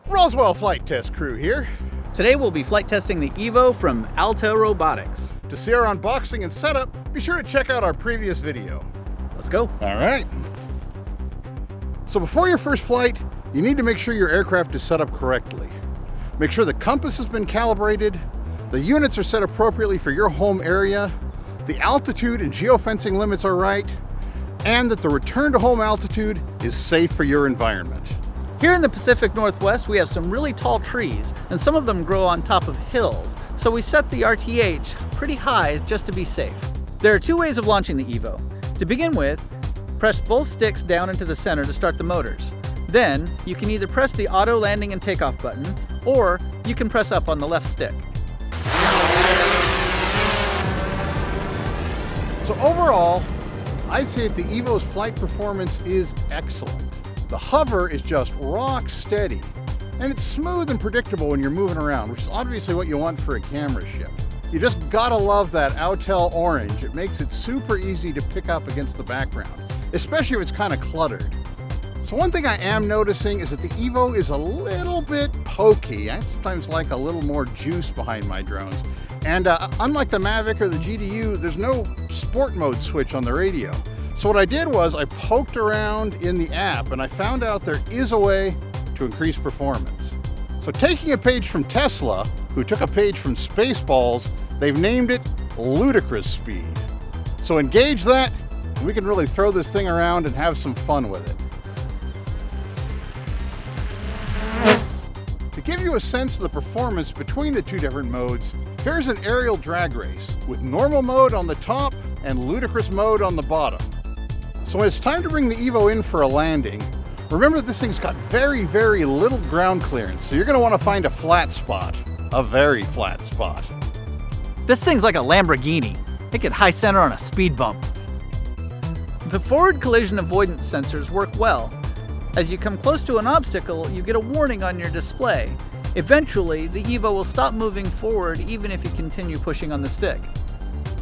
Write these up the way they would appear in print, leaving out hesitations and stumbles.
Roswell Flight Test Crew here. Today we'll be flight testing the EVO from Autel Robotics. To see our unboxing and setup, be sure to check out our previous video. Let's go. All right. So before your first flight, you need to make sure your aircraft is set up correctly. Make sure the compass has been calibrated, the units are set appropriately for your home area, the altitude and geofencing limits are right, and that the return to home altitude is safe for your environment. Here in the Pacific Northwest, we have some really tall trees, and some of them grow on top of hills, so we set the RTH pretty high just to be safe. There are two ways of launching the EVO. To begin with, press both sticks down into the center to start the motors. Then, you can either press the auto landing and takeoff button, or you can press up on the left stick. So overall, I'd say that the EVO's flight performance is excellent. The hover is just rock steady, and it's smooth and predictable when you're moving around, which is obviously what you want for a camera ship. You just gotta love that Autel orange. It makes it super easy to pick up against the background, especially if it's kind of cluttered. So one thing I am noticing is that the EVO is a little bit pokey. I sometimes like a little more juice behind my drones. And unlike the Mavic or the GDU, there's no sport mode switch on the radio. So what I did was I poked around in the app and I found out there is a way to increase performance. So taking a page from Tesla, who took a page from Spaceballs, they've named it ludicrous speed. So engage that, and we can really throw this thing around and have some fun with it. To give you a sense of the performance between the two different modes, here's an aerial drag race with normal mode on the top and ludicrous mode on the bottom. So when it's time to bring the EVO in for a landing, remember that this thing's got very, very little ground clearance, so you're going to want to find a flat spot, a very flat spot. This thing's like a Lamborghini. It can high center on a speed bump. The forward collision avoidance sensors work well. As you come close to an obstacle, you get a warning on your display. Eventually, the EVO will stop moving forward even if you continue pushing on the stick.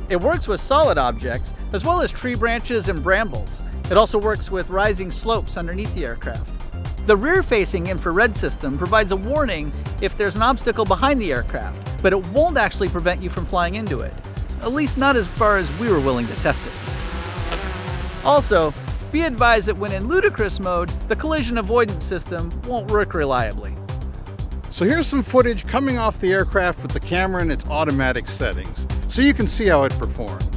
It works with solid objects, as well as tree branches and brambles. It also works with rising slopes underneath the aircraft. The rear-facing infrared system provides a warning if there's an obstacle behind the aircraft, but it won't actually prevent you from flying into it. At least not as far as we were willing to test it. Also, be advised that when in ludicrous mode, the collision avoidance system won't work reliably. So here's some footage coming off the aircraft with the camera in its automatic settings, so you can see how it performs.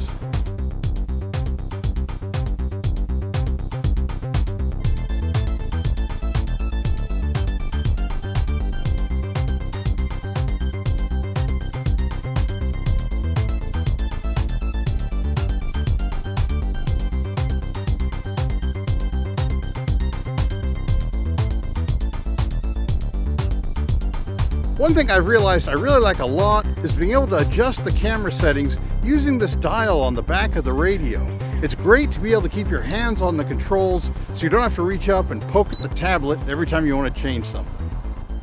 One thing I've realized I really like a lot is being able to adjust the camera settings using this dial on the back of the radio. It's great to be able to keep your hands on the controls so you don't have to reach up and poke at the tablet every time you want to change something.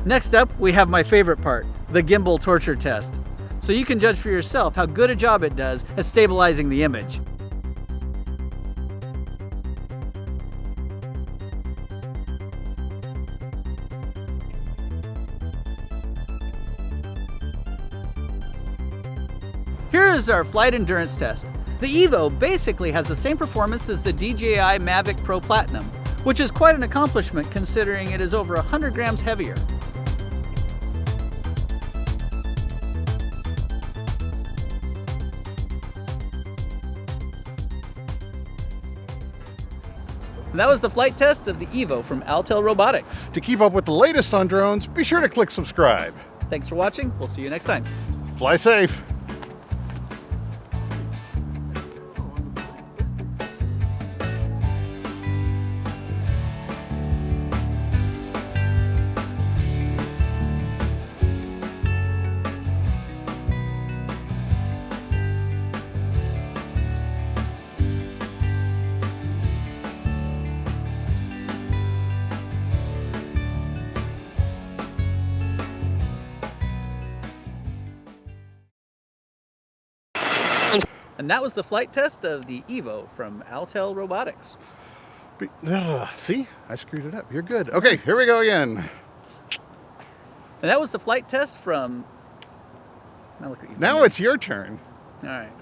Next up, we have my favorite part, the gimbal torture test. So you can judge for yourself how good a job it does at stabilizing the image. Here is our flight endurance test. The EVO basically has the same performance as the DJI Mavic Pro Platinum, which is quite an accomplishment considering it is over 100 grams heavier. And that was the flight test of the EVO from Autel Robotics. To keep up with the latest on drones, be sure to click subscribe. Thanks for watching. We'll see you next time. Fly safe. And that was the flight test of the EVO from Autel Robotics. See? I screwed it up. You're good. Okay, here we go again. And that was the flight test from... Now look what you've Now done. it's your turn. All right.